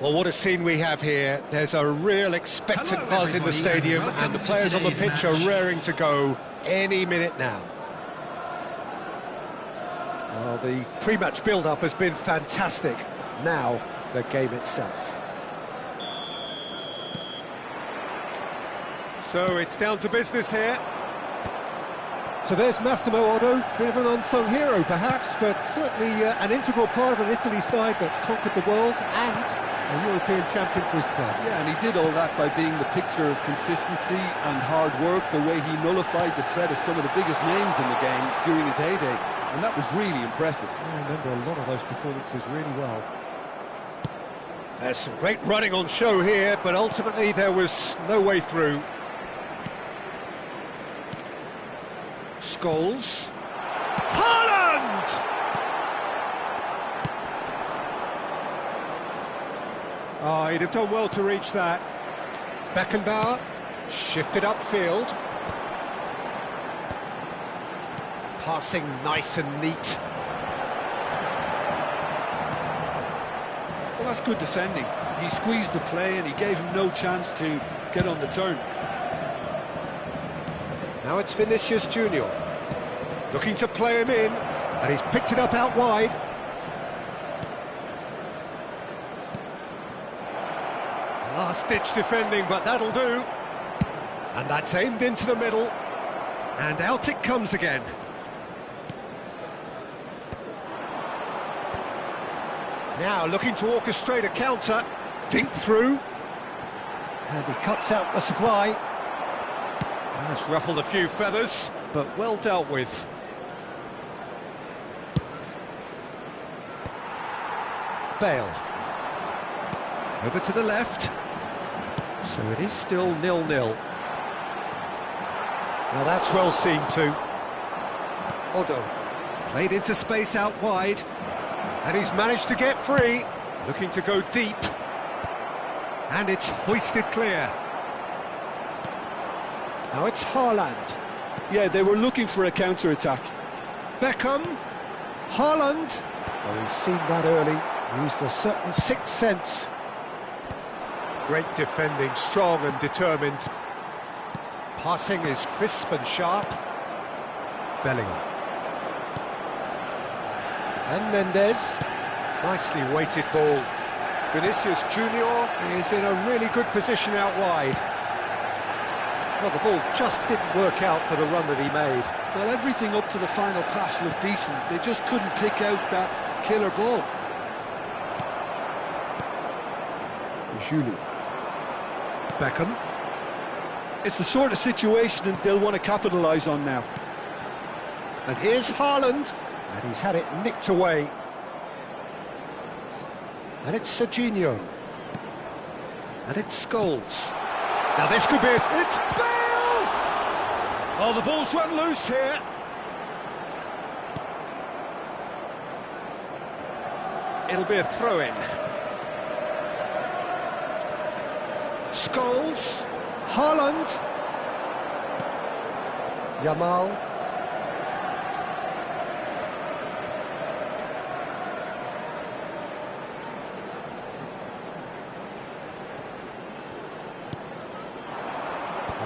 Well, what a scene we have here. There's a real expectant buzz in the stadium, and the players on the pitch are raring to go any minute now. Well, the pre-match build-up has been fantastic. Now, the game itself. So it's down to business here. So there's Massimo Otto, bit of an unsung hero perhaps, but certainly an integral part of an Italy side that conquered the world and a European champion for his club. Yeah, and he did all that by being the picture of consistency and hard work, the way he nullified the threat of some of the biggest names in the game during his heyday, and that was really impressive. I remember a lot of those performances really well. There's some great running on show here, but ultimately there was no way through. Scholes. Haaland! Oh, he'd have done well to reach that. Beckenbauer shifted upfield. Passing nice and neat. Well, that's good defending. He squeezed the play and he gave him no chance to get on the turn. Now it's Vinicius Junior, looking to play him in, and he's picked it up out wide. Last-ditch defending, but that'll do. And that's aimed into the middle, and out it comes again. Now looking to orchestrate a counter, dink through, and he cuts out the supply. That's ruffled a few feathers, but well dealt with. Bale. Over to the left. So it is still 0-0. Now that's well seen too. Odo. Played into space out wide. And he's managed to get free. Looking to go deep. And it's hoisted clear. Now it's Haaland. Yeah, they were looking for a counter-attack. Beckham. Haaland. Well, he's seen that early. Used a certain sixth sense. Great defending, strong and determined. Passing is crisp and sharp. Bellingham. And Mendes. Nicely weighted ball. Vinicius Junior is in a really good position out wide. Well, the ball just didn't work out for the run that he made. Well, everything up to the final pass looked decent. They just couldn't pick out that killer ball. Julie. Beckham. It's the sort of situation that they'll want to capitalise on now. And here's Haaland. And he's had it nicked away. And it's Serginho. And it's Scholes. Now this could be it. It's Bale! Oh, the ball's run loose here. It'll be a throw-in. Scholes. Haaland. Yamal.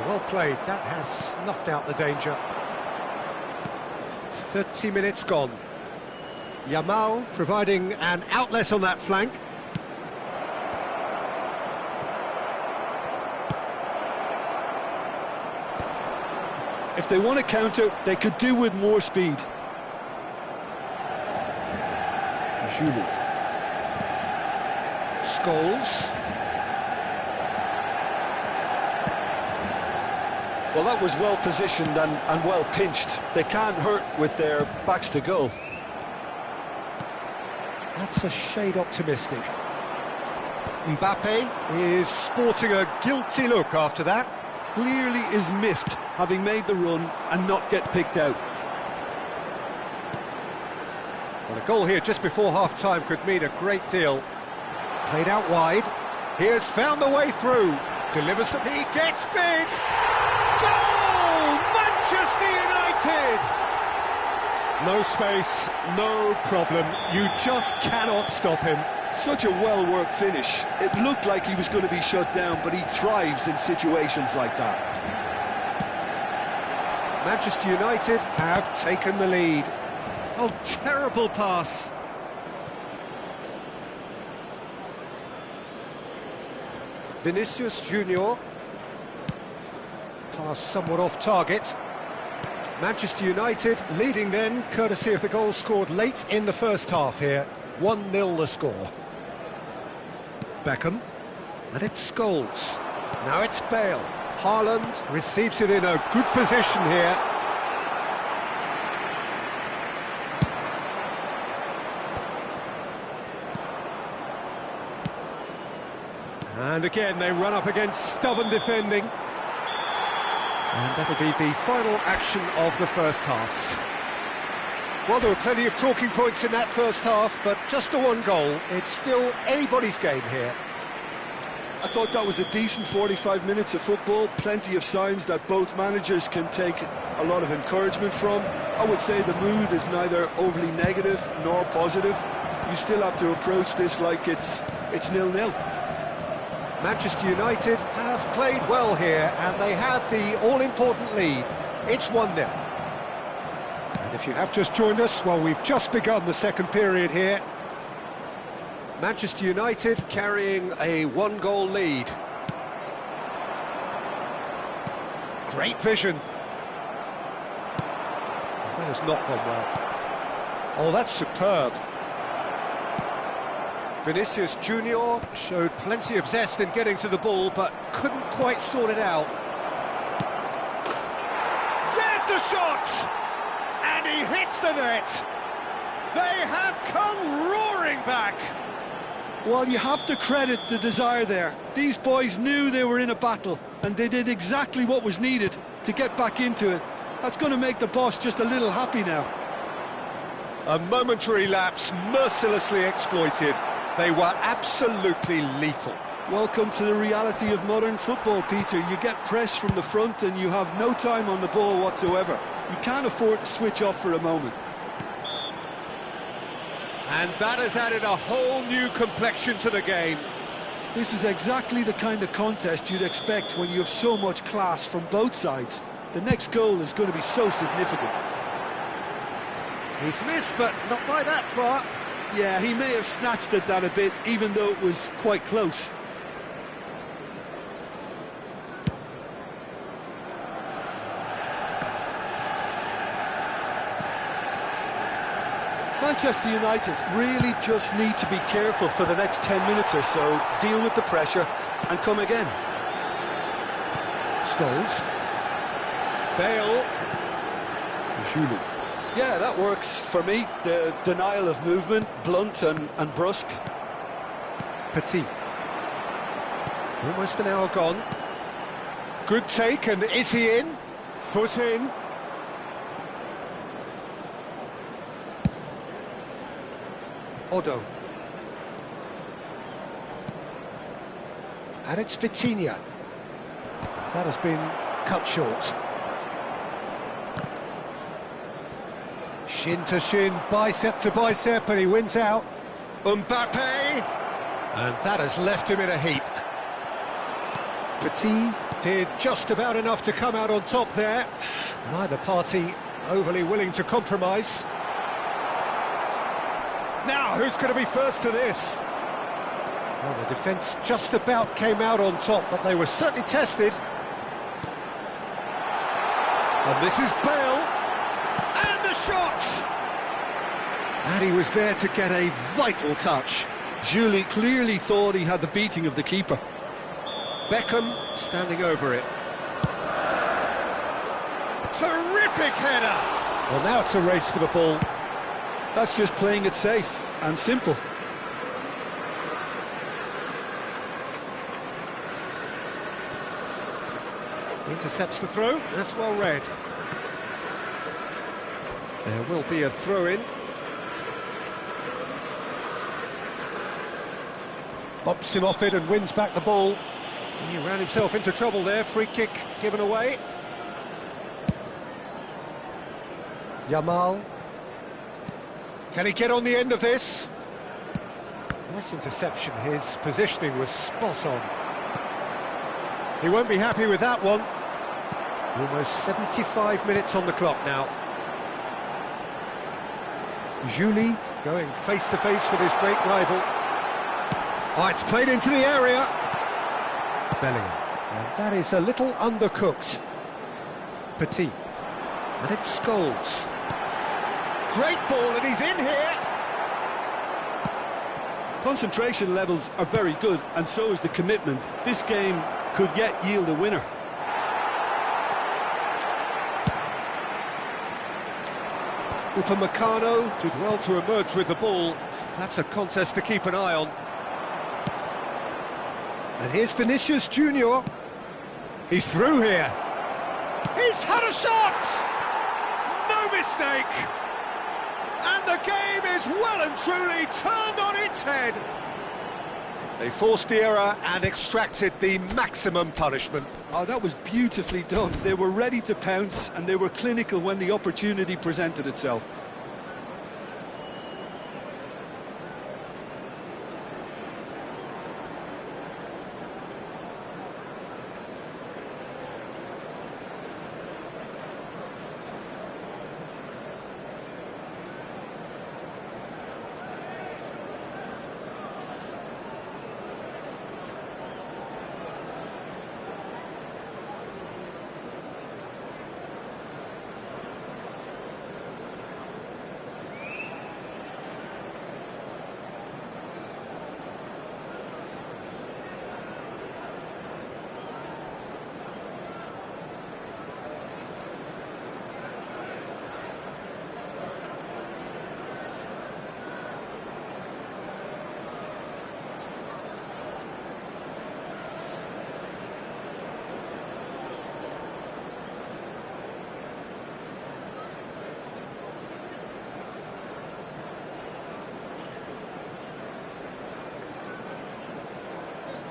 Well played, that has snuffed out the danger. 30 minutes gone. Yamal providing an outlet on that flank. If they want to counter, they could do with more speed. Julie. Scholes. Well, that was well positioned and well pinched. They can't hurt with their backs to goal. That's a shade optimistic. Mbappe is sporting a guilty look after that. Clearly is miffed, having made the run and not get picked out. Well, a goal here just before half-time could mean a great deal. Played out wide. Here's found the way through. Delivers the... He gets big! Goal! Manchester United! No space, no problem. You just cannot stop him. Such a well-worked finish. It looked like he was going to be shut down, but he thrives in situations like that. Manchester United have taken the lead. Oh, terrible pass. Vinicius Junior. Pass somewhat off target. Manchester United leading then, courtesy of the goal scored late in the first half here. 1-0 the score. Beckham. And it's Scholes. Now it's Bale. Haaland receives it in a good position here. And again they run up against stubborn defending. And that'll be the final action of the first half. Well, there were plenty of talking points in that first half, but just the one goal. It's still anybody's game here. I thought that was a decent 45 minutes of football. Plenty of signs that both managers can take a lot of encouragement from. I would say the mood is neither overly negative nor positive. You still have to approach this like it's 0-0. Manchester United have played well here, and they have the all-important lead. It's 1-0. And if you have just joined us, well, we've just begun the second period here. Manchester United carrying a one-goal lead. Great vision. That has not gone well. Oh, that's superb. Vinicius Junior showed plenty of zest in getting to the ball, but couldn't quite sort it out. There's the shot! And he hits the net! They have come roaring back! Well, you have to credit the desire there. These boys knew they were in a battle, and they did exactly what was needed to get back into it. That's going to make the boss just a little happy now. A momentary lapse mercilessly exploited. They were absolutely lethal. Welcome to the reality of modern football, Peter. You get press from the front and you have no time on the ball whatsoever. You can't afford to switch off for a moment. And that has added a whole new complexion to the game. This is exactly the kind of contest you'd expect when you have so much class from both sides. The next goal is going to be so significant. He's missed, but not by that far. Yeah, he may have snatched at that a bit, even though it was quite close. Manchester United really just need to be careful for the next 10 minutes or so, deal with the pressure and come again. Scholes. Bale. Julie. Yeah, that works for me. The denial of movement, blunt and brusque. Petit. Almost an hour gone. Good take, and is he in? Foot in. Odo. And it's Vitinha. That has been cut short. Shin to shin, bicep to bicep, and he wins out. Mbappe! And that has left him in a heap. Petit did just about enough to come out on top there. Neither party overly willing to compromise. Now, who's going to be first to this? Well, the defence just about came out on top, but they were certainly tested. And this is Bale. And the shot! And he was there to get a vital touch. Julie clearly thought he had the beating of the keeper. Beckham standing over it. Terrific header! Well, now it's a race for the ball. That's just playing it safe and simple. Intercepts the throw, that's well read. There will be a throw-in. Bumps him off it and wins back the ball. He ran himself into trouble there, free kick given away. Yamal. Can he get on the end of this? Nice interception, his positioning was spot on. He won't be happy with that one. Almost 75 minutes on the clock now. Julie going face-to-face with his great rival. Oh, it's played into the area. Bellingham. And that is a little undercooked. Petit. And it's Scholes. Great ball, and he's in here. Concentration levels are very good, and so is the commitment. This game could yet yield a winner. Upamecano did well to emerge with the ball. That's a contest to keep an eye on. And here's Vinicius Junior. He's through here. He's had a shot! No mistake! And the game is well and truly turned on its head. They forced the error and extracted the maximum punishment. Oh, that was beautifully done. They were ready to pounce and they were clinical when the opportunity presented itself.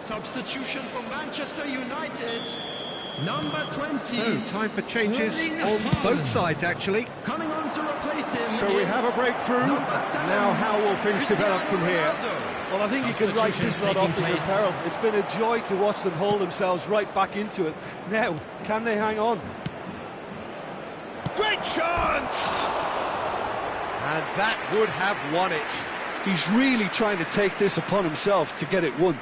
Substitution for Manchester United, number 20. So, time for changes on both sides, actually. Coming on to replace him. So we have a breakthrough. Now, how will things develop from here? Well, I think you can write this lot off in their peril. It's been a joy to watch them hold themselves right back into it. Now, can they hang on? Great chance! And that would have won it. He's really trying to take this upon himself to get it won.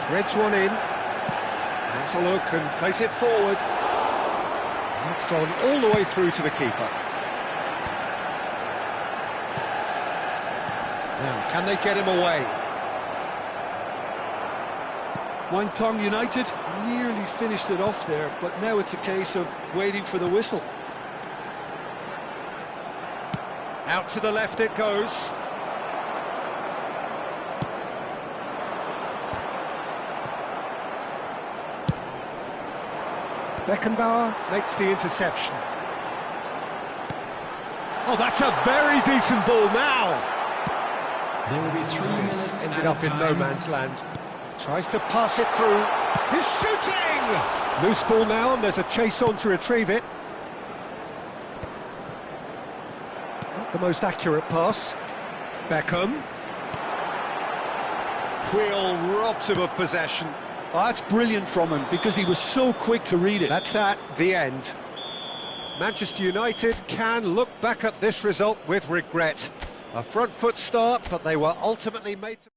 Threads one in. Has a look and plays it forward. That's gone all the way through to the keeper. Now, can they get him away? Wangtong United nearly finished it off there, but now it's a case of waiting for the whistle. Out to the left it goes. Beckenbauer makes the interception. Oh, that's a very decent ball now. There will be 3 minutes. Ended up in no man's land. Tries to pass it through. He's shooting! Loose ball now, and there's a chase on to retrieve it. Not the most accurate pass. Beckham. Creel robs him of possession. Oh, that's brilliant from him, because he was so quick to read it. That's that, the end. Manchester United can look back at this result with regret. A front foot start, but they were ultimately made to...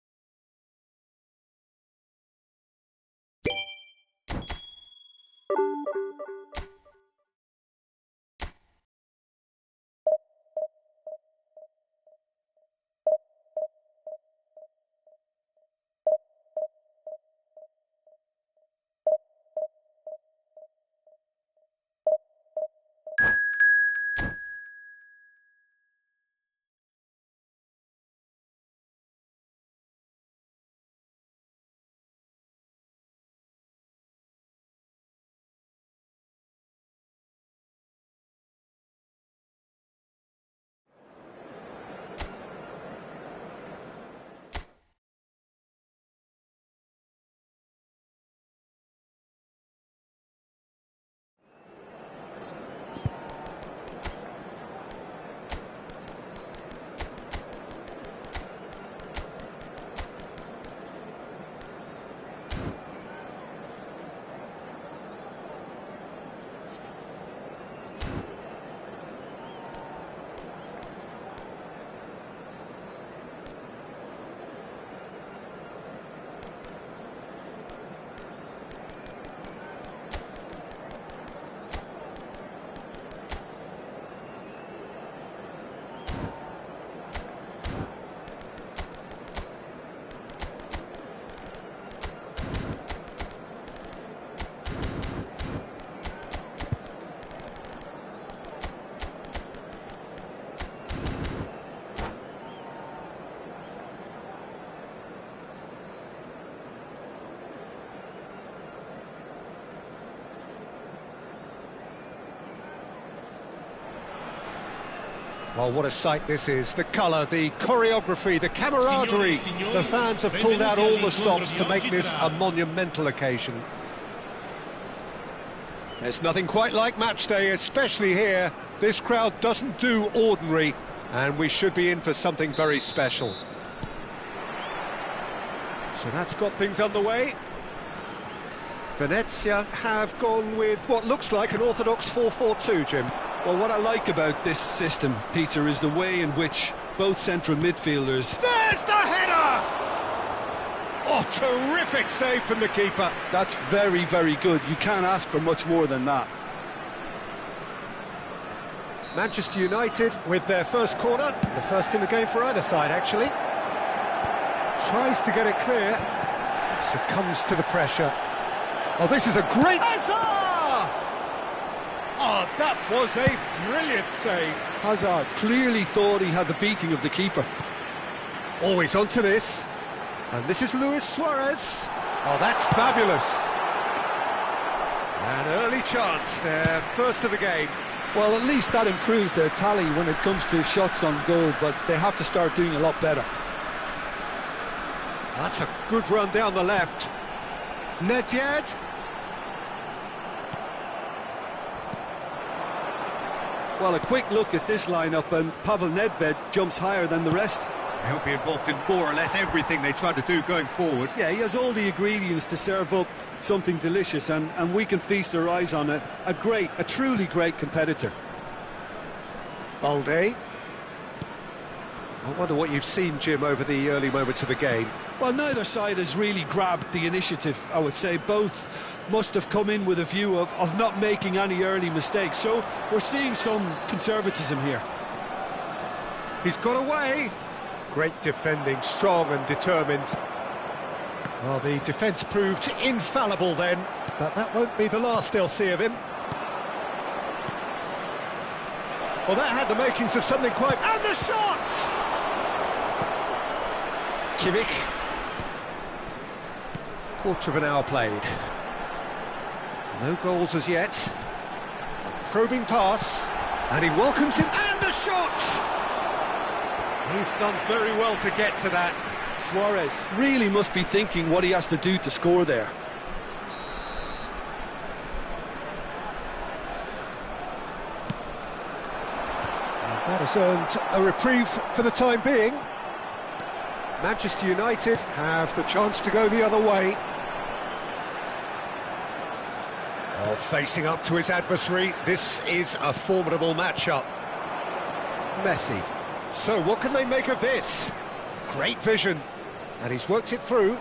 Well, what a sight this is. The colour, the choreography, the camaraderie. The fans have pulled out all the stops to make this a monumental occasion. There's nothing quite like match day, especially here. This crowd doesn't do ordinary, and we should be in for something very special. So that's got things underway. Venezia have gone with what looks like an orthodox 4-4-2, Jim. Well, what I like about this system, Peter, is the way in which both central midfielders... There's the header! Oh, terrific save from the keeper. That's very, very good. You can't ask for much more than that. Manchester United with their first corner, the first in the game for either side, actually. Tries to get it clear, succumbs to the pressure. Oh, this is a great... Hazard! Oh, that was a brilliant save. Hazard clearly thought he had the beating of the keeper. Always onto this. And this is Luis Suarez. Oh, that's fabulous. An early chance there, first of the game. Well, at least that improves their tally when it comes to shots on goal, but they have to start doing a lot better. That's a good run down the left. Nedved. Well, a quick look at this lineup, and Pavel Nedved jumps higher than the rest. He'll be involved in more or less everything they try to do going forward. Yeah, he has all the ingredients to serve up something delicious, and we can feast our eyes on a truly great competitor. Balde. I wonder what you've seen, Jim, over the early moments of the game. Well, neither side has really grabbed the initiative, I would say. Both must have come in with a view of not making any early mistakes, so we're seeing some conservatism here. He's got away. Great defending, strong and determined. Well, the defence proved infallible then, but that won't be the last they'll see of him. Well, that had the makings of something quite... And the shot! Kimmich. Quarter of an hour played. No goals as yet. A probing pass. And he welcomes him. And the shot! He's done very well to get to that. Suarez really must be thinking what he has to do to score there. That has earned a reprieve for the time being. Manchester United have the chance to go the other way. Oh, facing up to his adversary, this is a formidable matchup. Messi. So what can they make of this? Great vision, and he's worked it through.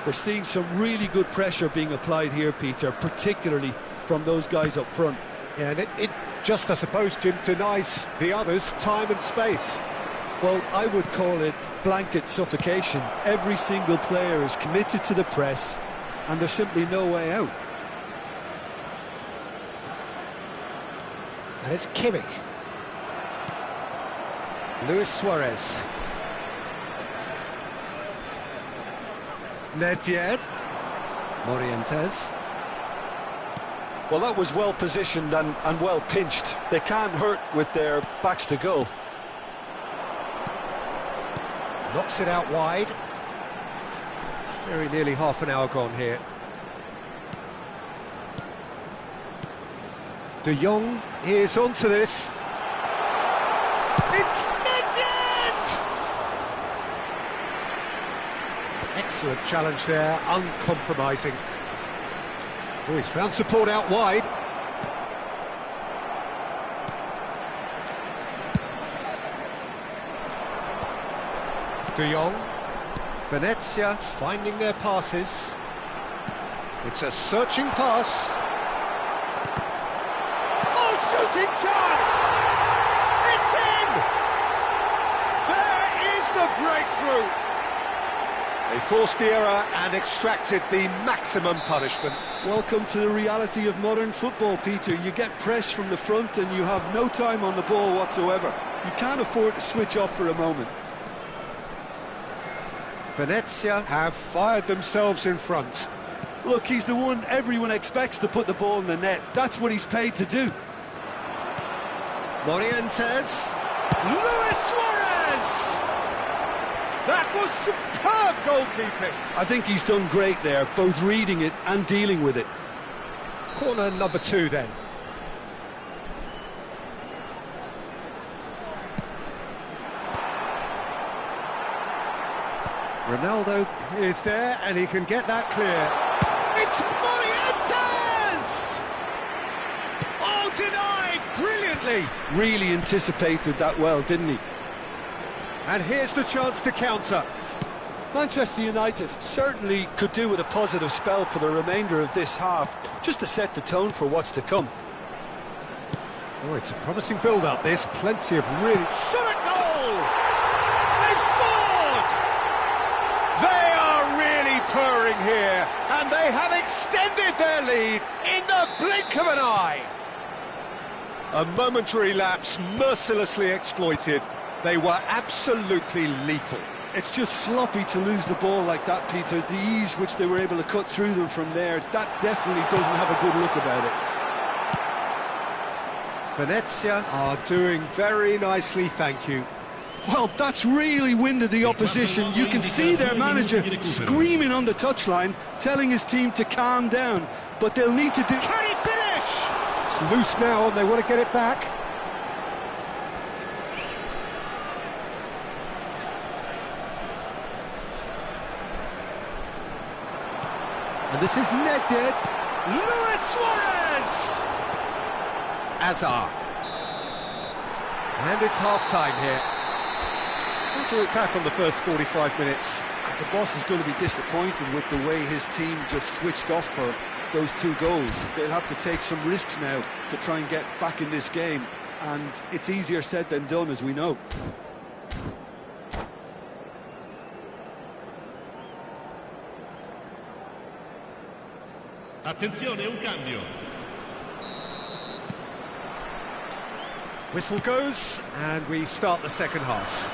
We're seeing some really good pressure being applied here, Peter, particularly from those guys up front. Yeah, and it just, I suppose, Jim, denies the others time and space. Well, I would call it blanket suffocation. Every single player is committed to the press, and there's simply no way out. And it's Kimmich. Luis Suarez. Nedved. Morientes. Well, that was well positioned and well pinched. They can't hurt with their backs to goal. Knocks it out wide. Very nearly half an hour gone here. De Jong is onto this. It's Nedved! Excellent challenge there, uncompromising. Oh, he's found support out wide. De Jong. Venezia finding their passes. It's a searching pass. Oh, shooting chance! It's in! There is the breakthrough! They forced the error and extracted the maximum punishment. Welcome to the reality of modern football, Peter. You get press from the front and you have no time on the ball whatsoever. You can't afford to switch off for a moment. Venezia have fired themselves in front. Look, he's the one everyone expects to put the ball in the net. That's what he's paid to do. Morientes. Luis Suarez! That was superb goalkeeping. I think he's done great there, both reading it and dealing with it. Corner number 2 then. Ronaldo is there and he can get that clear. It's Morientes! Oh, denied brilliantly. Really anticipated that well, didn't he? And here's the chance to counter. Manchester United certainly could do with a positive spell for the remainder of this half, just to set the tone for what's to come. Oh, it's a promising build-up, this. Plenty of really... Shot at goal! They've scored! They are really purring here, and they have extended their lead in the blink of an eye. A momentary lapse mercilessly exploited. They were absolutely lethal. It's just sloppy to lose the ball like that, Peter. The ease which they were able to cut through them from there, that definitely doesn't have a good look about it. Venezia are doing very nicely, thank you. Well, that's really winded the opposition. You can see their manager screaming on the touchline, telling his team to calm down. But they'll need to do... Can he finish? It's loose now and they want to get it back. And this is Nedved. Luis Suarez! Azar. And it's half-time here. Time to look back on the first 45 minutes. The boss is going to be disappointed with the way his team just switched off for those 2 goals. They'll have to take some risks now to try and get back in this game. And it's easier said than done, as we know. Attenzione, un cambio. Whistle goes, and we start the second half.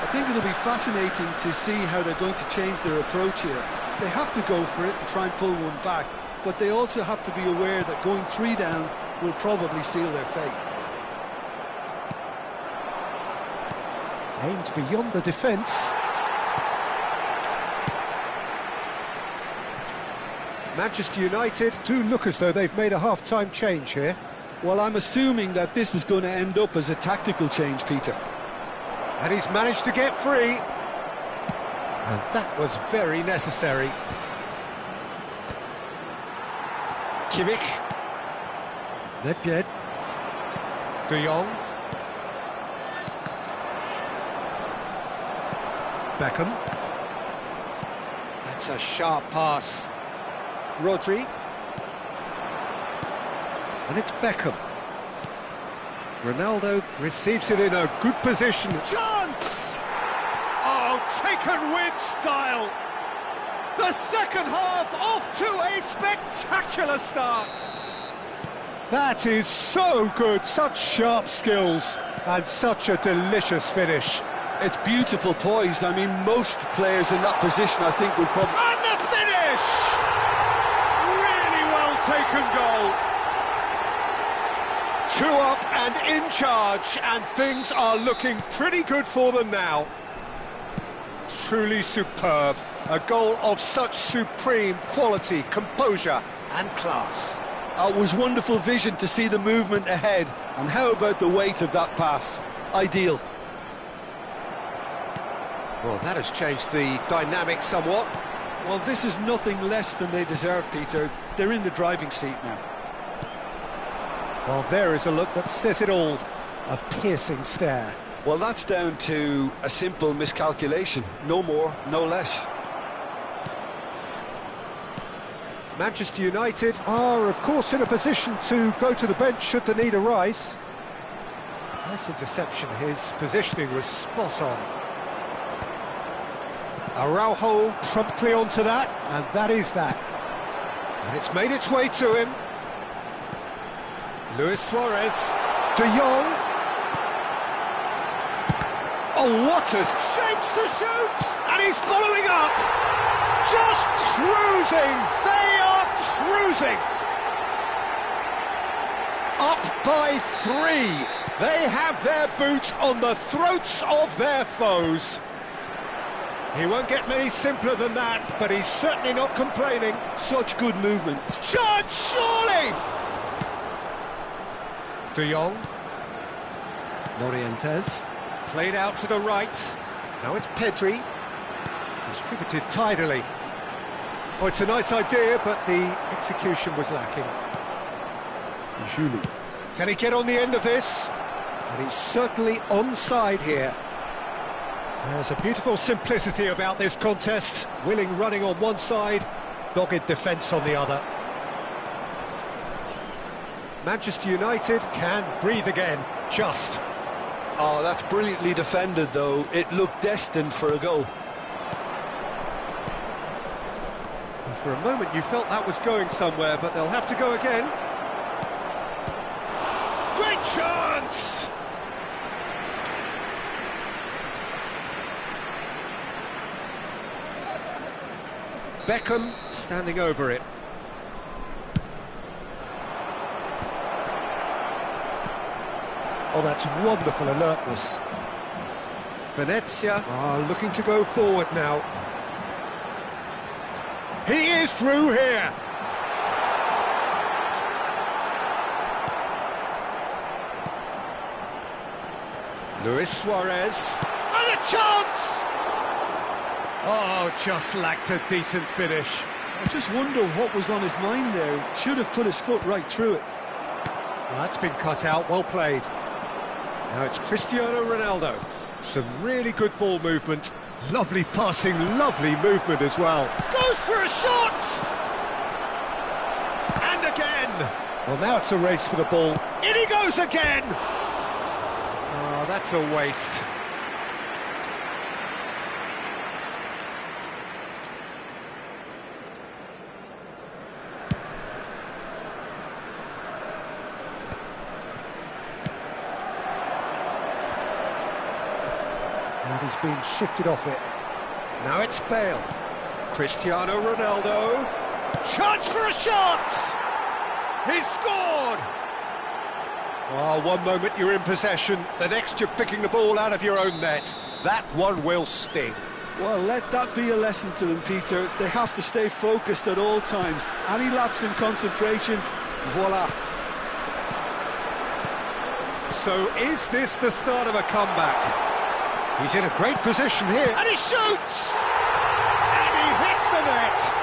I think it'll be fascinating to see how they're going to change their approach here. They have to go for it and try and pull one back, but they also have to be aware that going 3 down will probably seal their fate. Aimed beyond the defence. Manchester United do look as though they've made a half-time change here. Well, I'm assuming that this is going to end up as a tactical change, Peter. And he's managed to get free. And that was very necessary. Kimmich. Nedved. De Jong. Beckham. That's a sharp pass. Rodri. And it's Beckham. Ronaldo receives it in a good position. Chance! Oh, taken with style. The second half off to a spectacular start. That is so good. Such sharp skills and such a delicious finish. It's beautiful poise. I mean, most players in that position, I think, would probably... And the finish! Really well taken goal. 2 up and in charge, and things are looking pretty good for them now. Truly superb. A goal of such supreme quality, composure and class. It was wonderful vision to see the movement ahead. And how about the weight of that pass? Ideal. Well, that has changed the dynamic somewhat. Well, this is nothing less than they deserve, Peter. They're in the driving seat now. Well, there is a look that says it all. A piercing stare. Well, that's down to a simple miscalculation. No more, no less. Manchester United are, of course, in a position to go to the bench should the need arise. Nice interception. His positioning was spot on. Araujo promptly onto that, and that is that. And it's made its way to him. Luis Suarez. De Jong. Oh, what a shapes to shoot! And he's following up. Just cruising. They are cruising. Up by 3. They have their boot on the throats of their foes. He won't get many simpler than that, but he's certainly not complaining. Such good movement. Charge, surely! De Jong. Morientes. Played out to the right. Now it's Pedri. Distributed tidily. Oh, it's a nice idea, but the execution was lacking. Julie. Can he get on the end of this? And he's certainly onside here. There's a beautiful simplicity about this contest. Willing running on one side, dogged defence on the other. Manchester United can breathe again, just. Oh, that's brilliantly defended, though. It looked destined for a goal. Well, for a moment you felt that was going somewhere, but they'll have to go again. Great chance! Beckham standing over it. Oh, that's wonderful alertness. Venezia are looking to go forward now. He is through here. Luis Suarez. And a chance! Oh, just lacked a decent finish. I just wonder what was on his mind there. Should have put his foot right through it. Well, that's been cut out, well played. Now it's Cristiano Ronaldo. Some really good ball movement. Lovely passing, lovely movement as well. Goes for a shot! And again! Well, now it's a race for the ball. In he goes again! Oh, that's a waste. And he's been shifted off it. Now it's Bale. Cristiano Ronaldo. Chance for a shot! He's scored! Oh, one moment you're in possession, the next you're picking the ball out of your own net. That one will sting. Well, let that be a lesson to them, Peter. They have to stay focused at all times. Any lapse in concentration, voila. So is this the start of a comeback? He's in a great position here. And he shoots! And he hits the net!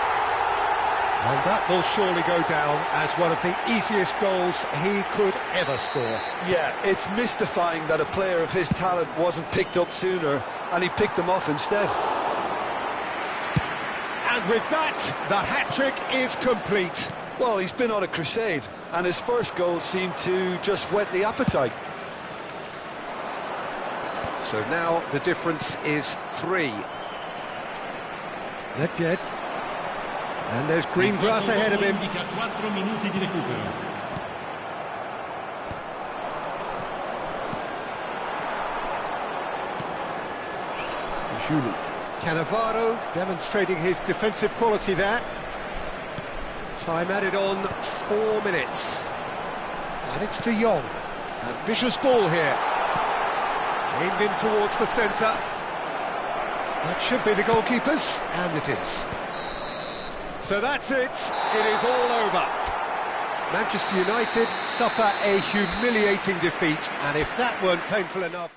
And that will surely go down as one of the easiest goals he could ever score. Yeah, it's mystifying that a player of his talent wasn't picked up sooner, and he picked them off instead. And with that, the hat-trick is complete. Well, he's been on a crusade, and his first goal seemed to just whet the appetite. So now the difference is 3. Nedved. And there's green grass ahead of him. Indica 4 minuti di recupero. Julu. Cannavaro demonstrating his defensive quality there. Time added on 4 minutes. And it's De Jong. Ambitious ball here. Aimed in towards the centre. That should be the goalkeeper's, and it is. So that's it. It is all over. Manchester United suffer a humiliating defeat, and if that weren't painful enough...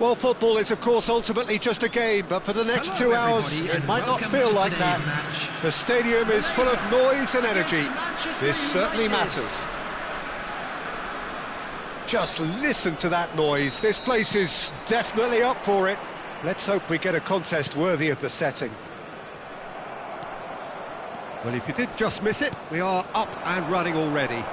Well, football is, of course, ultimately just a game, but for the next Hello, 2 hours, everybody, it and might not welcome feel to like today's that. match. The stadium is full of noise and energy. Manchester This certainly United. matters. Just listen to that noise. This place is definitely up for it. Let's hope we get a contest worthy of the setting. Well, if you did just miss it, we are up and running already.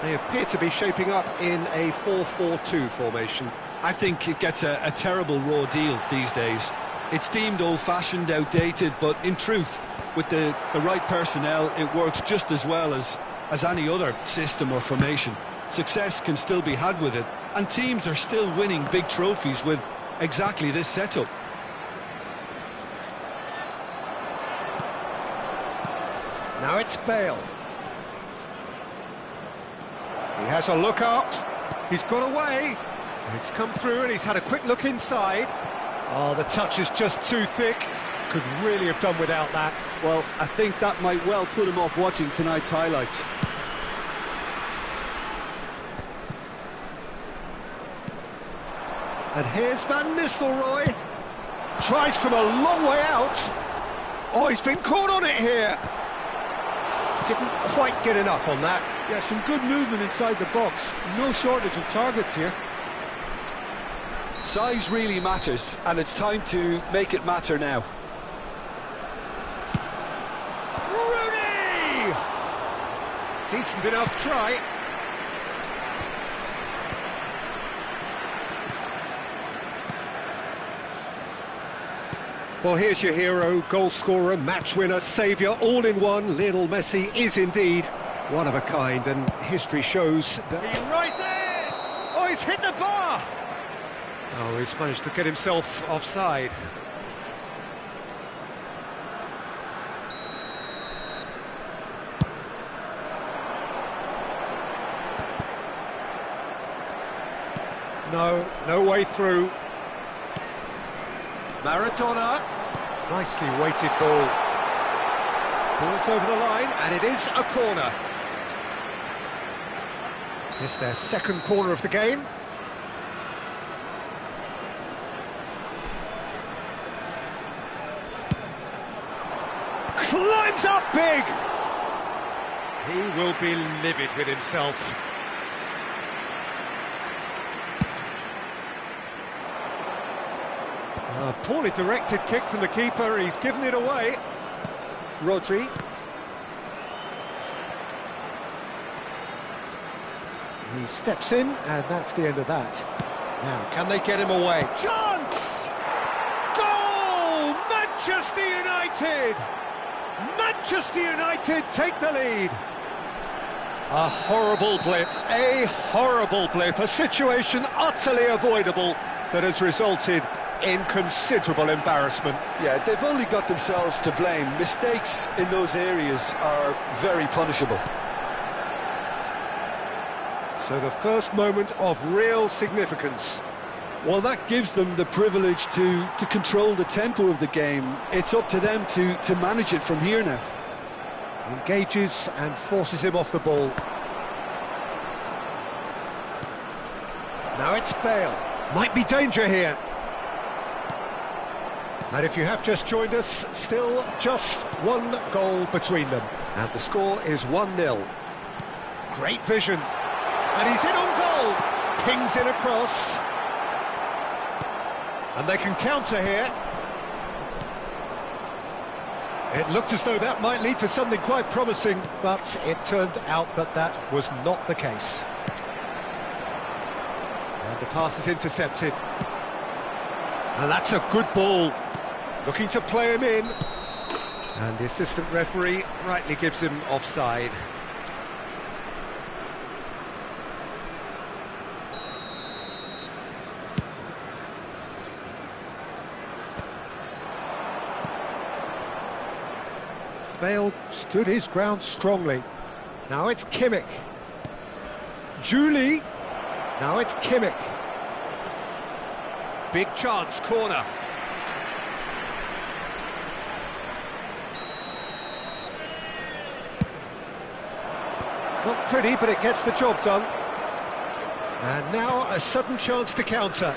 They appear to be shaping up in a 4-4-2 formation. I think it gets a terrible raw deal these days. It's deemed old-fashioned, outdated, but in truth, with the right personnel, it works just as well as any other system or formation. Success can still be had with it, and teams are still winning big trophies with exactly this setup. Now it's Bale. He has a look up. He's got away. It's come through and he's had a quick look inside. Oh, the touch is just too thick. Could really have done without that. Well, I think that might well put him off watching tonight's highlights. And here's Van Nistelrooy. Tries from a long way out. Oh, he's been caught on it here. Didn't quite get enough on that. Yeah, some good movement inside the box. No shortage of targets here. Size really matters, and it's time to make it matter now. Rooney! Decent enough try. Well, here's your hero, goal scorer, match winner, saviour, all in one. Lionel Messi is indeed one of a kind, and history shows that... He rises! Oh, he's hit the bar! Oh, he's managed to get himself offside. No way through. Maradona. Nicely weighted ball. Ball's over the line, and it is a corner. It's their second corner of the game. Climbs up big! He will be livid with himself. A poorly directed kick from the keeper, he's given it away. Rodri. He steps in, and that's the end of that. Now, can they get him away? Chance! Goal! Manchester United! Manchester United take the lead. A horrible blip, a situation utterly avoidable that has resulted in considerable embarrassment. Yeah, they've only got themselves to blame. Mistakes in those areas are very punishable. So the first moment of real significance. Well, that gives them the privilege to control the tempo of the game. It's up to them to manage it from here now. Engages and forces him off the ball. Now it's Bale. Might be danger here. And if you have just joined us, still just one goal between them. And the score is 1-0. Great vision. And he's in on goal. Pings in across. And they can counter here. It looked as though that might lead to something quite promising, but it turned out that that was not the case. And the pass is intercepted. And that's a good ball. Looking to play him in. And the assistant referee rightly gives him offside. Bale stood his ground strongly. Now it's Kimmich. Julie. Now it's Kimmich. Big chance, corner. Not pretty, but it gets the job done. And now a sudden chance to counter.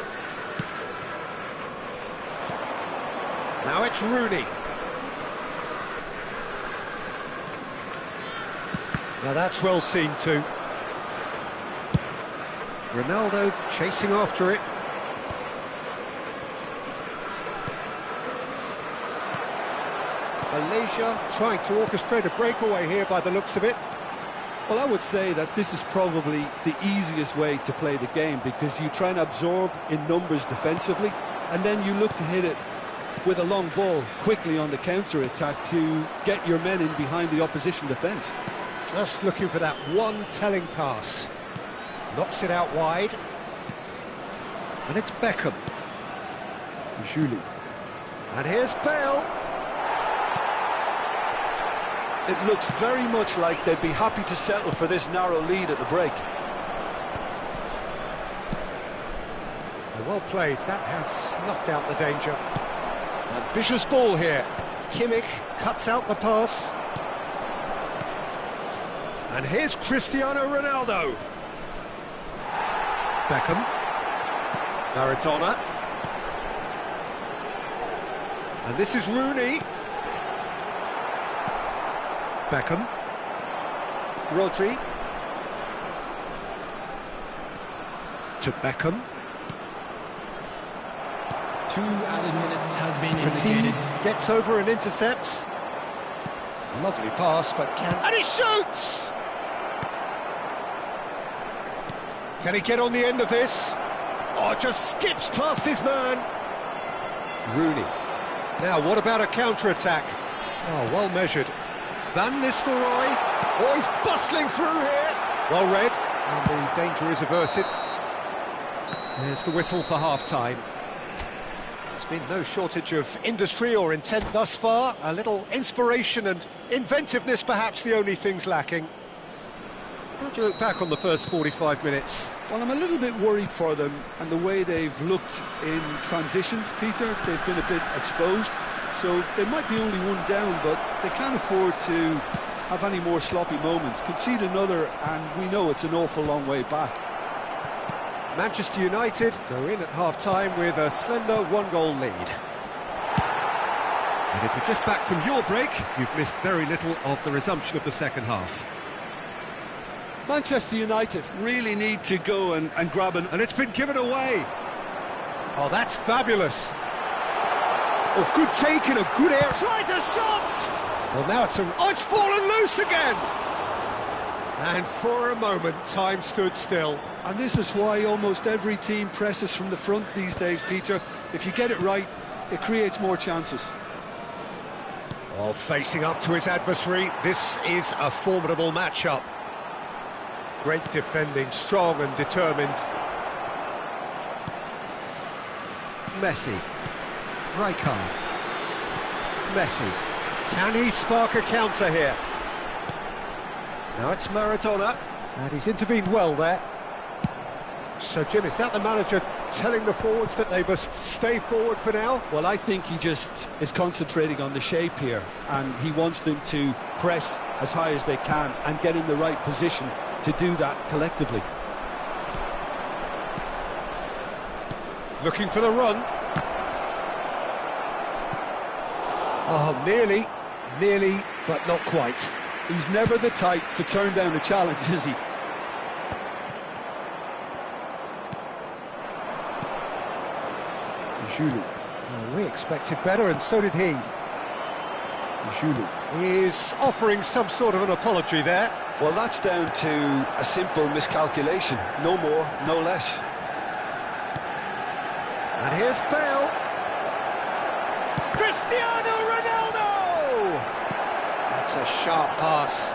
Now it's Rooney. Now that's well seen too. Ronaldo chasing after it. Malaysia trying to orchestrate a breakaway here by the looks of it. Well, I would say that this is probably the easiest way to play the game, because you try and absorb in numbers defensively, and then you look to hit it with a long ball quickly on the counter-attack to get your men in behind the opposition defence. Just looking for that one telling pass. Knocks it out wide. And it's Beckham. Julie. And here's Bale. It looks very much like they'd be happy to settle for this narrow lead at the break. Well played, that has snuffed out the danger. Ambitious ball here. Kimmich cuts out the pass. And here's Cristiano Ronaldo. Beckham. Maradona. And this is Rooney. Beckham. Rodri. To Beckham. 2 added minutes has been Petit indicated. gets over and intercepts. Lovely pass, but and he shoots! Can he get on the end of this? Oh, just skips past his man. Rooney. Now, what about a counter-attack? Oh, well measured. Van Nistelrooy. Oh, he's bustling through here. Well read, and the danger is averted. There's the whistle for half-time. There's been no shortage of industry or intent thus far. A little inspiration and inventiveness, perhaps the only things lacking. How do you look back on the first 45 minutes? Well, I'm a little bit worried for them and the way they've looked in transitions, Peter. They've been a bit exposed, so they might be only one down, but they can't afford to have any more sloppy moments. Concede another, and we know it's an awful long way back. Manchester United go in at half-time with a slender one-goal lead. And if you're just back from your break, you've missed very little of the resumption of the second half. Manchester United really need to go and grab an... And it's been given away. Oh, that's fabulous. Oh, good take and a good air. Tries a shot! Well, now it's oh, it's fallen loose again! And for a moment, time stood still. And this is why almost every team presses from the front these days, Peter. If you get it right, it creates more chances. Oh, facing up to his adversary, this is a formidable matchup. Great defending, strong and determined. Messi. Rijkaard. Messi. Can he spark a counter here? Now it's Maradona, and he's intervened well there. So, Jim, is that the manager telling the forwards that they must stay forward for now? Well, I think he just is concentrating on the shape here, and he wants them to press as high as they can and get in the right position to do that collectively. Looking for the run. Oh, nearly, but not quite. He's never the type to turn down a challenge, is he? Julie. Well, we expected better, and so did he. Julie is offering some sort of an apology there. Well, that's down to a simple miscalculation. No more, no less. And here's Bale. Cristiano Ronaldo! That's a sharp pass.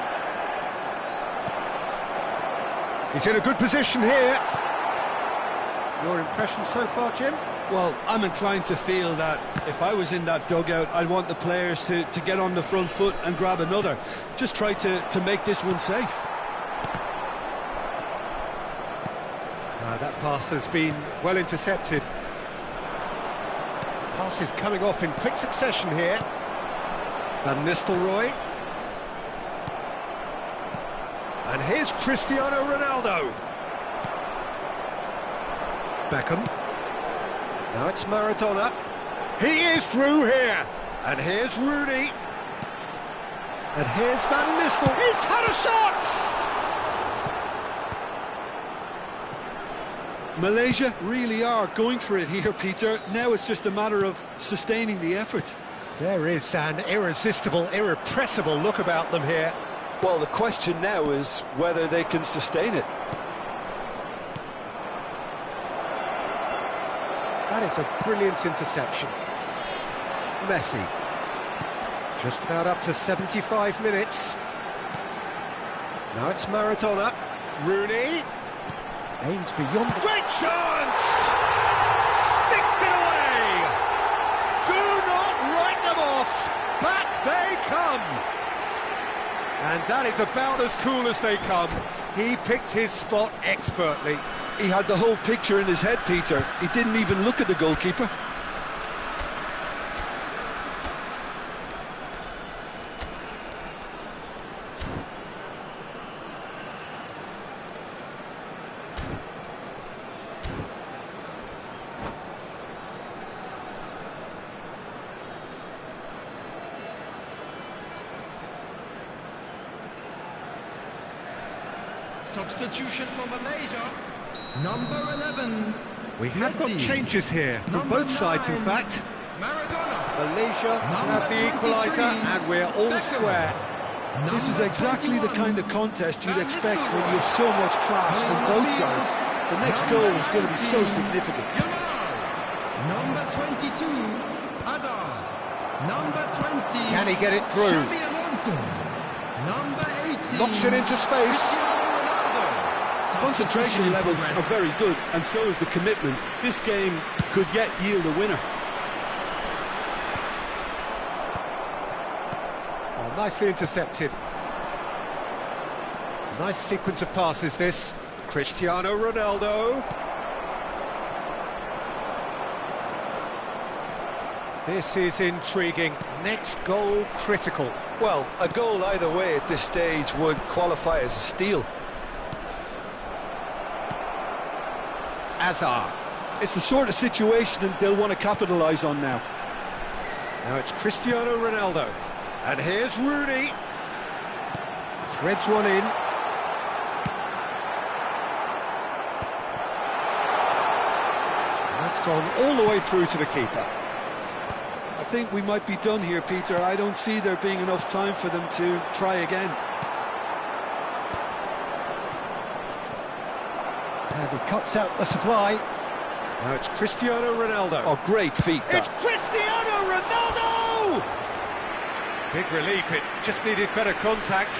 He's in a good position here. Your impression so far, Jim? Well, I'm inclined to feel that if I was in that dugout, I'd want the players to get on the front foot and grab another. Just try to make this one safe. That pass has been well intercepted. Pass is coming off in quick succession here. Van Nistelrooy. And here's Cristiano Ronaldo. Beckham. Now it's Maradona. He is through here. And here's Rooney. And here's Van Nistelrooy. He's had a shot! Malaysia really are going for it here, Peter. Now it's just a matter of sustaining the effort. There is an irresistible, irrepressible look about them here. Well, the question now is whether they can sustain it. That is a brilliant interception. Messi. Just about up to 75 minutes. Now it's Maradona. Rooney. Aims beyond. Great chance! Sticks it away! Do not write them off! Back they come! And that is about as cool as they come. He picked his spot expertly. He had the whole picture in his head, Peter. He didn't even look at the goalkeeper. Substitution for Malaysia, number 11. We have got Messi. changes here from Number both sides, in 9, fact. Maradona. Malaysia Number have the equaliser, 23, and we're all Beckham. square. This is Number exactly the 21, kind of contest you'd Van expect when Nistelrooy. you have so much class from both sides. The next goal is going to be so 19, significant. Number 22, Hazard. Number 20, Can he get it through? Xabi Alonso. Number 18, Knocks it into space. Cristiano Ronaldo. Concentration Substitution levels in are very good, and so is the commitment. This game could yet yield a winner. Oh, nicely intercepted. Nice sequence of passes, this. Cristiano Ronaldo. This is intriguing. Next goal critical. Well, a goal either way at this stage would qualify as a steal. Hazard. It's the sort of situation that they'll want to capitalise on now. Now it's Cristiano Ronaldo. And here's Rooney. Threads one in. That's gone all the way through to the keeper. I think we might be done here, Peter. I don't see there being enough time for them to try again. And he cuts out the supply. Now it's Cristiano Ronaldo. Oh, great feat, that. It's Cristiano Ronaldo! Big relief, it just needed better contact.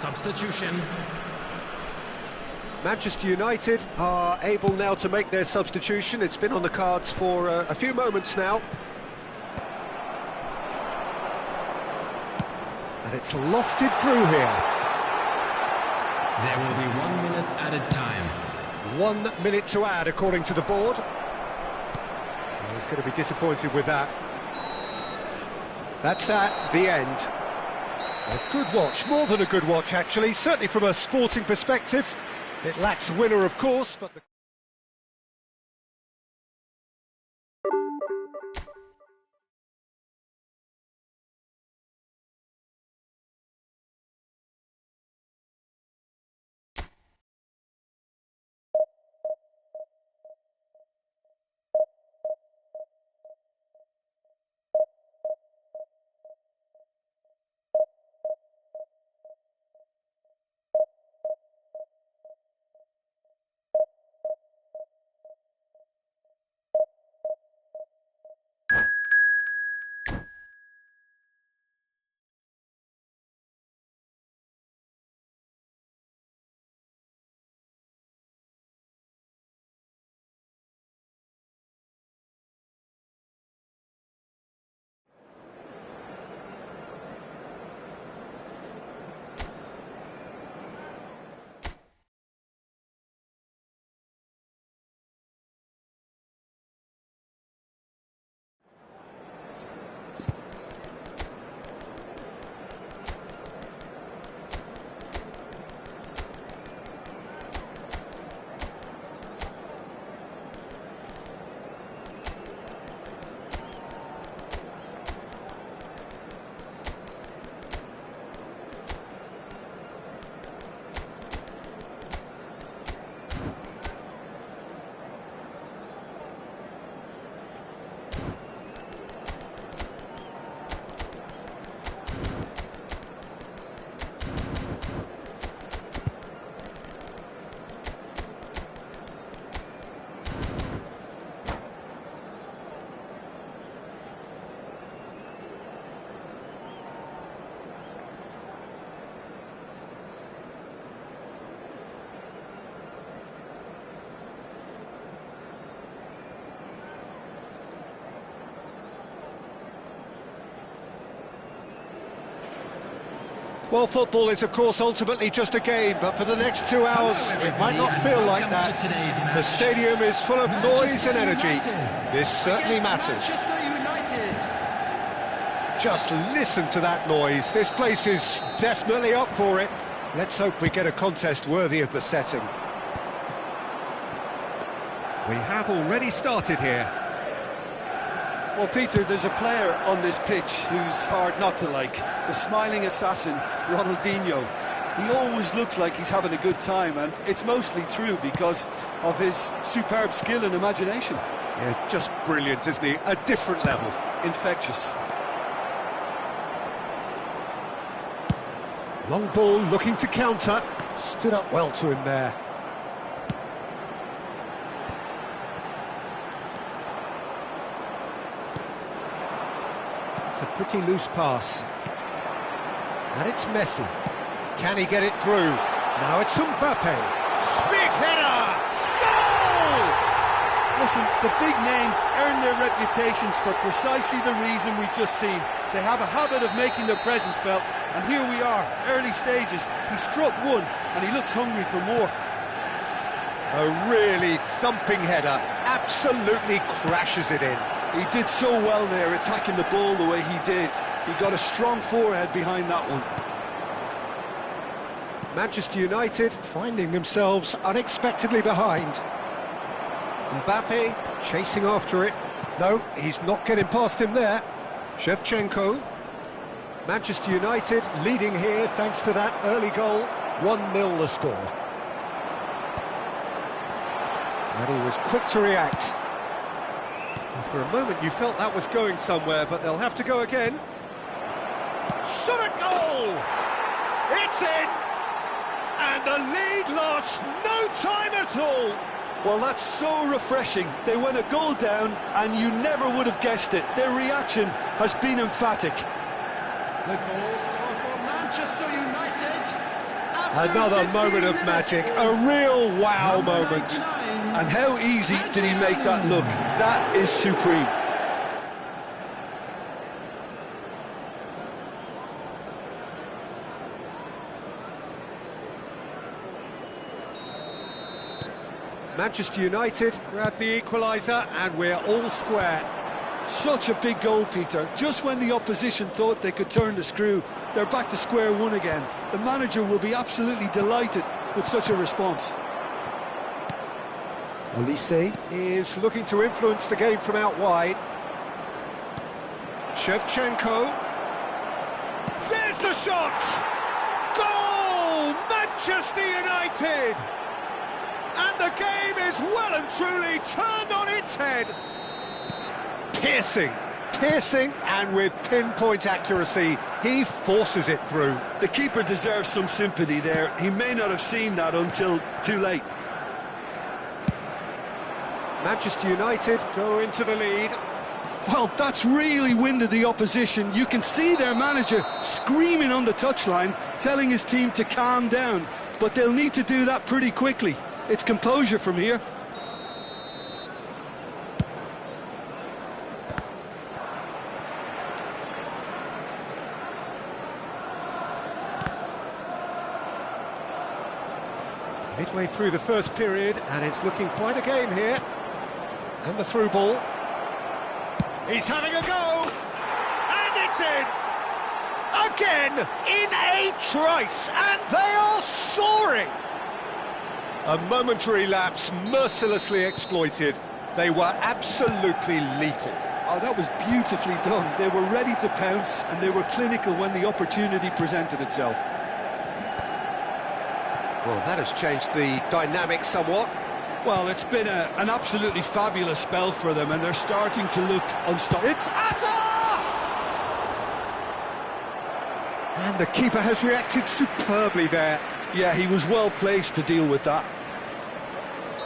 Substitution. Manchester United are able now to make their substitution. It's been on the cards for a few moments now. And it's lofted through here. There will be 1 minute added time. 1 minute to add, according to the board. Well, he's going to be disappointed with that. That's that, the end. A good watch, more than a good watch, actually. Certainly from a sporting perspective. It lacks a winner, of course, but the Well, football is, of course, ultimately just a game, but for the next 2 hours, it might not feel like that. The stadium is full of noise and energy. This certainly matters. Just listen to that noise. This place is definitely up for it. Let's hope we get a contest worthy of the setting. We have already started here. Well, Peter, there's a player on this pitch who's hard not to like. The smiling assassin, Ronaldinho. He always looks like he's having a good time, and it's mostly true because of his superb skill and imagination. Yeah, just brilliant, isn't he? A different level. Infectious. Long ball looking to counter. Stood up well to him there. It's a pretty loose pass. And it's Messi. Can he get it through? Now it's Mbappe. Big header! Goal! Listen, the big names earn their reputations for precisely the reason we've just seen. They have a habit of making their presence felt, and here we are, early stages. He struck one, and he looks hungry for more. A really thumping header, absolutely crashes it in. He did so well there, attacking the ball the way he did. He got a strong forehead behind that one. Manchester United finding themselves unexpectedly behind. Mbappe chasing after it. No, he's not getting past him there. Shevchenko. Manchester United leading here thanks to that early goal. 1-0 the score. And he was quick to react. For a moment you felt that was going somewhere, but they'll have to go again. Shot a goal! It's in! And the lead lost no time at all! Well, that's so refreshing. They went a goal down, and you never would have guessed it. Their reaction has been emphatic. The goal scored for Manchester United. Another moment of magic, a real wow moment. And how easy did he make that look? That is supreme. Manchester United grab the equaliser and we're all square. Such a big goal, Peter. Just when the opposition thought they could turn the screw, they're back to square one again. The manager will be absolutely delighted with such a response. Olise is looking to influence the game from out wide. Shevchenko. There's the shot! Goal! Manchester United! And the game is well and truly turned on its head. Piercing, and with pinpoint accuracy, he forces it through. The keeper deserves some sympathy there. He may not have seen that until too late. Manchester United go into the lead. Well, that's really winded the opposition. You can see their manager screaming on the touchline, telling his team to calm down. But they'll need to do that pretty quickly. It's composure from here. Midway through the first period, and it's looking quite a game here. And the through ball. He's having a go! And it's in! Again, in a trice, and they are soaring! A momentary lapse mercilessly exploited. They were absolutely lethal. Oh, that was beautifully done. They were ready to pounce, and they were clinical when the opportunity presented itself. Well, that has changed the dynamic somewhat. Well, it's been an absolutely fabulous spell for them, and they're starting to look unstoppable. It's Asa! And the keeper has reacted superbly there. Yeah, he was well placed to deal with that.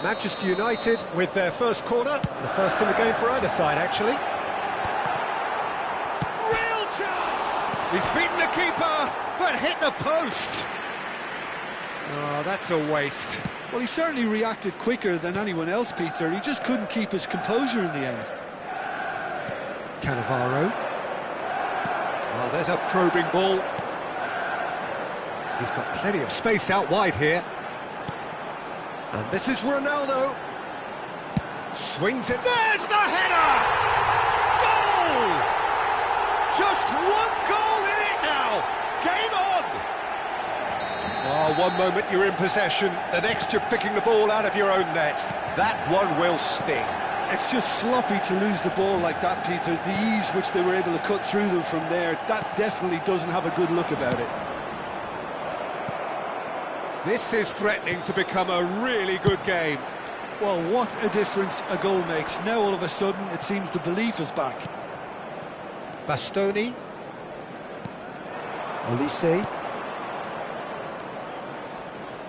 Manchester United with their first corner, the first in the game for either side, actually. Real chance! He's beaten the keeper, but hit the post. Oh, that's a waste. Well, he certainly reacted quicker than anyone else, Peter. He just couldn't keep his composure in the end. Cannavaro. Well, there's a probing ball. He's got plenty of space out wide here. And this is Ronaldo. Swings it. There's the header! Goal! Just one goal in it now. Game on! Oh, one moment you're in possession, the next you're picking the ball out of your own net. That one will sting. It's just sloppy to lose the ball like that, Peter. The ease which they were able to cut through them from there, that definitely doesn't have a good look about it. This is threatening to become a really good game. Well, what a difference a goal makes. Now all of a sudden it seems the belief is back. Bastoni. Olise.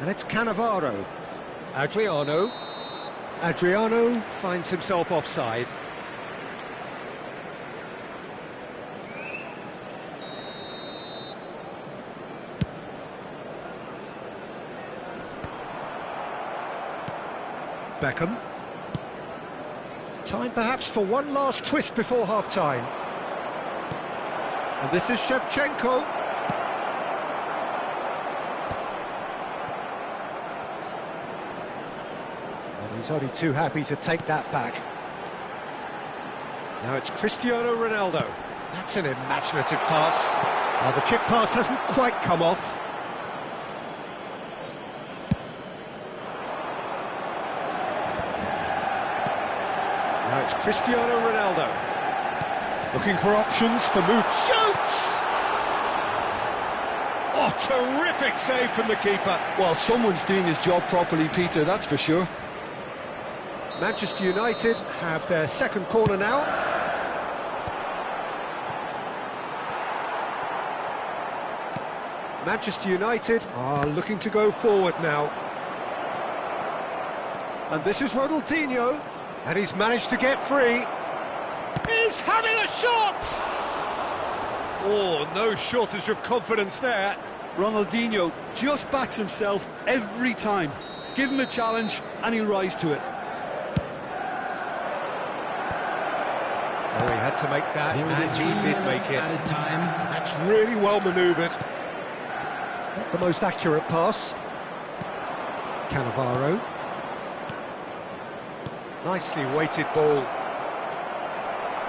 And it's Cannavaro. Adriano finds himself offside. Beckham. Time perhaps for one last twist before half-time. And this is Shevchenko. And he's only too happy to take that back. Now it's Cristiano Ronaldo. That's an imaginative pass. Well, the chip pass hasn't quite come off. Now it's Cristiano Ronaldo. Looking for options for move. Shoots! Oh, terrific save from the keeper. Well, someone's doing his job properly, Peter, that's for sure. Manchester United have their second corner now. Manchester United are looking to go forward now. And this is Ronaldinho. And he's managed to get free. He's having a shot! Oh, no shortage of confidence there. Ronaldinho just backs himself every time. Give him a challenge and he'll rise to it. Oh, he had to make that, and he did make it. That's really well manoeuvred. Not the most accurate pass. Cannavaro. Nicely weighted ball.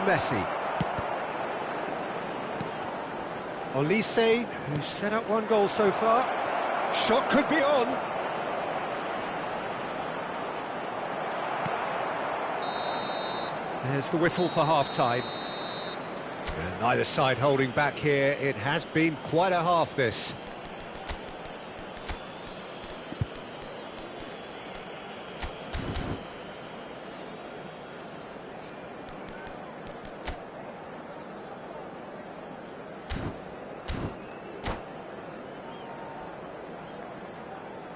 Messi. Olise, who's set up one goal so far. Shot could be on. There's the whistle for half-time. And neither side holding back here. It has been quite a half, this.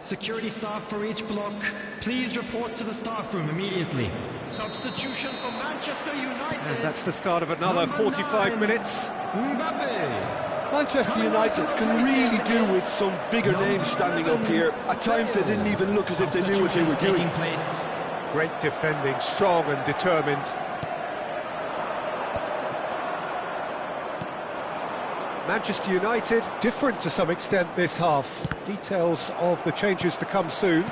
Security staff for each block, please report to the staff room immediately. Substitution for Manchester United. And that's the start of another 45 minutes. Mbappe. Manchester United can really do with some bigger names standing up here. At times they didn't even look as if they knew what they were doing. Great defending, strong and determined. Manchester United, different to some extent this half. Details of the changes to come soon.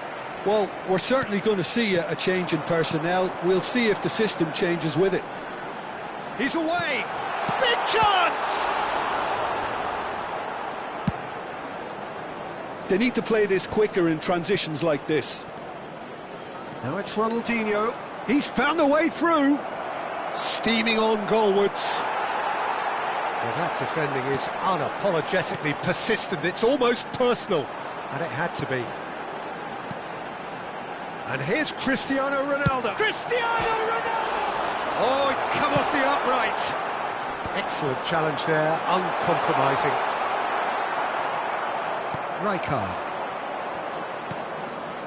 Well, we're certainly going to see a change in personnel. We'll see if the system changes with it. He's away! Big chance! They need to play this quicker in transitions like this. Now it's Ronaldinho. He's found a way through. Steaming on goalwards. Well, that defending is unapologetically persistent. It's almost personal. And it had to be. And here's Cristiano Ronaldo. Cristiano Ronaldo! Oh, it's come off the upright. Excellent challenge there, uncompromising. Rijkaard.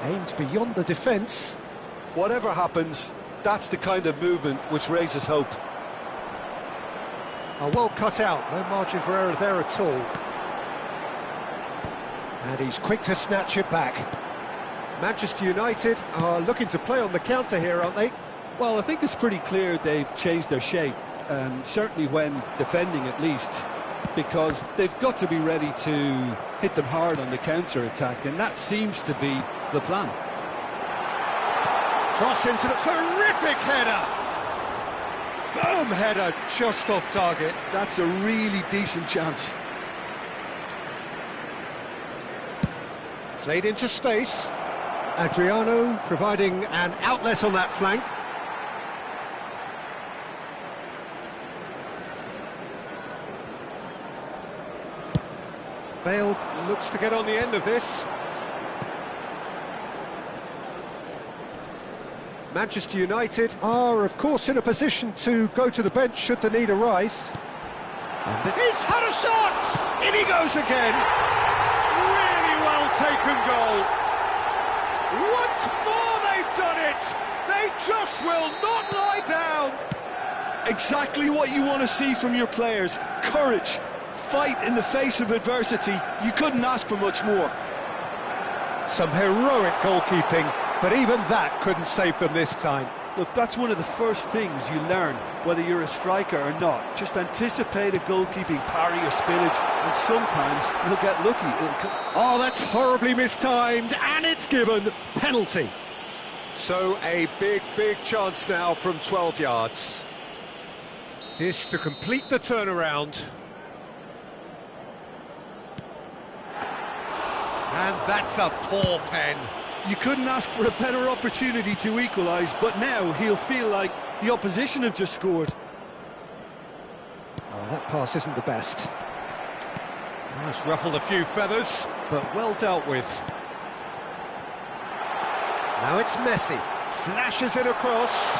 Aimed beyond the defence. Whatever happens, that's the kind of movement which raises hope. Oh, well cut out, no margin for error there at all. And he's quick to snatch it back. Manchester United are looking to play on the counter here, aren't they? Well, I think it's pretty clear they've changed their shape, certainly when defending at least. because they've got to be ready to hit them hard on the counter-attack, and that seems to be the plan. Cross into the terrific header. Firm header, just off target. That's a really decent chance. Played into space. Adriano providing an outlet on that flank. Bale looks to get on the end of this. Manchester United Are, of course, in a position to go to the bench should the need arise. And he's had a shot! In he goes again! Really well taken goal. Once more they've done it! They just will not lie down! Exactly what you want to see from your players. Courage. Fight in the face of adversity. You couldn't ask for much more. Some heroic goalkeeping, but even that couldn't save them this time. Look, that's one of the first things you learn, whether you're a striker or not. Just anticipate a goalkeeping parry or spillage, and sometimes you'll get lucky. Oh, that's horribly mistimed, and it's given penalty. So a big chance now from 12 yards. This to complete the turnaround. And that's a poor pen. You couldn't ask for a better opportunity to equalise, but now he'll feel like the opposition have just scored. Oh, that pass isn't the best. Oh, it's ruffled a few feathers, but well dealt with. Now it's Messi. Flashes it across.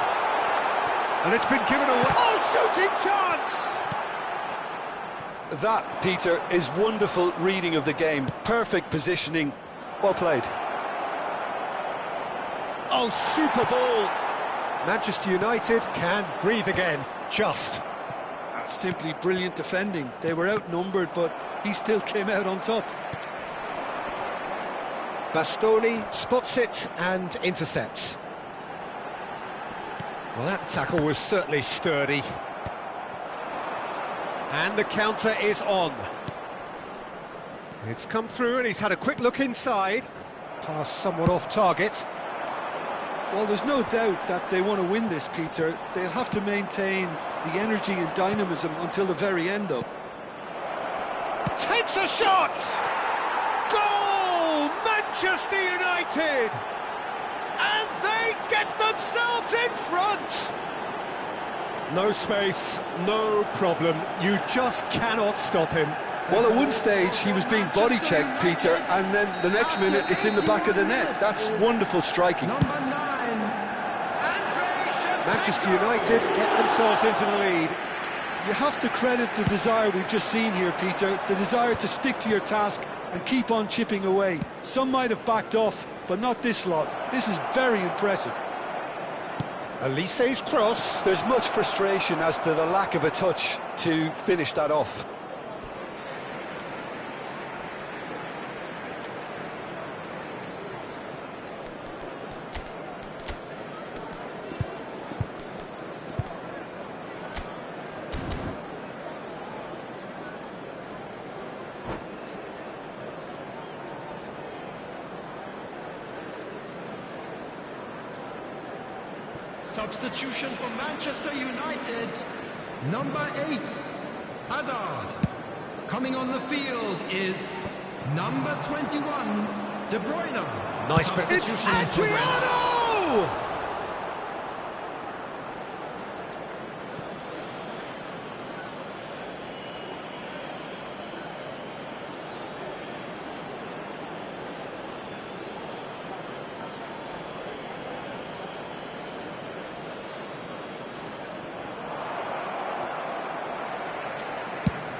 And it's been given away. Oh, shooting chance! That, Peter, is wonderful reading of the game. Perfect positioning. Well played. Oh, super ball. Manchester United can breathe again. Just. That's simply brilliant defending. They were outnumbered, but he still came out on top. Bastoni spots it and intercepts. Well, that tackle was certainly sturdy. And the counter is on. It's come through and he's had a quick look inside. Pass somewhat off target. Well, there's no doubt that they want to win this, Peter. They'll have to maintain the energy and dynamism until the very end, though. Takes a shot! Goal! Manchester United! And they get themselves in front! No space, no problem. You just cannot stop him. Well, at one stage he was being body checked, Peter, and then the next minute it's in the back of the net. That's wonderful striking. Manchester United get themselves into the lead. You have to credit the desire we've just seen here, Peter, the desire to stick to your task and keep on chipping away. Some might have backed off, but not this lot. This is very impressive. Elise's cross. There's much frustration as to the lack of a touch to finish that off. Substitution for Manchester United, number 8, Hazard. Coming on the field is number 21, De Bruyne. Nice, but it's Adriano!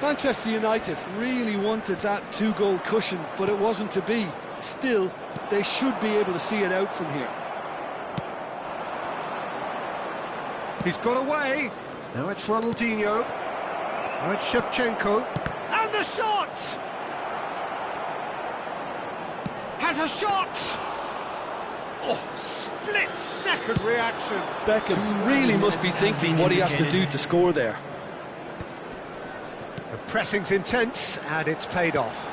Manchester United really wanted that two-goal cushion, but it wasn't to be. Still, they should be able to see it out from here. He's got away. Now it's Ronaldinho. Now it's Shevchenko. And the shot! Has a shot! Oh, split-second reaction. Beckham really must be thinking what he has to do to score there. A Pressing's intense, and it's paid off.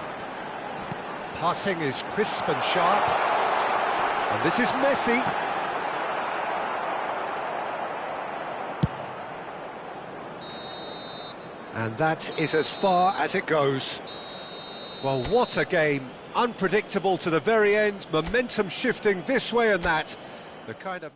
Passing is crisp and sharp. And this is Messi. And that is as far as it goes. Well, what a game. Unpredictable to the very end, momentum shifting this way and that. The kind of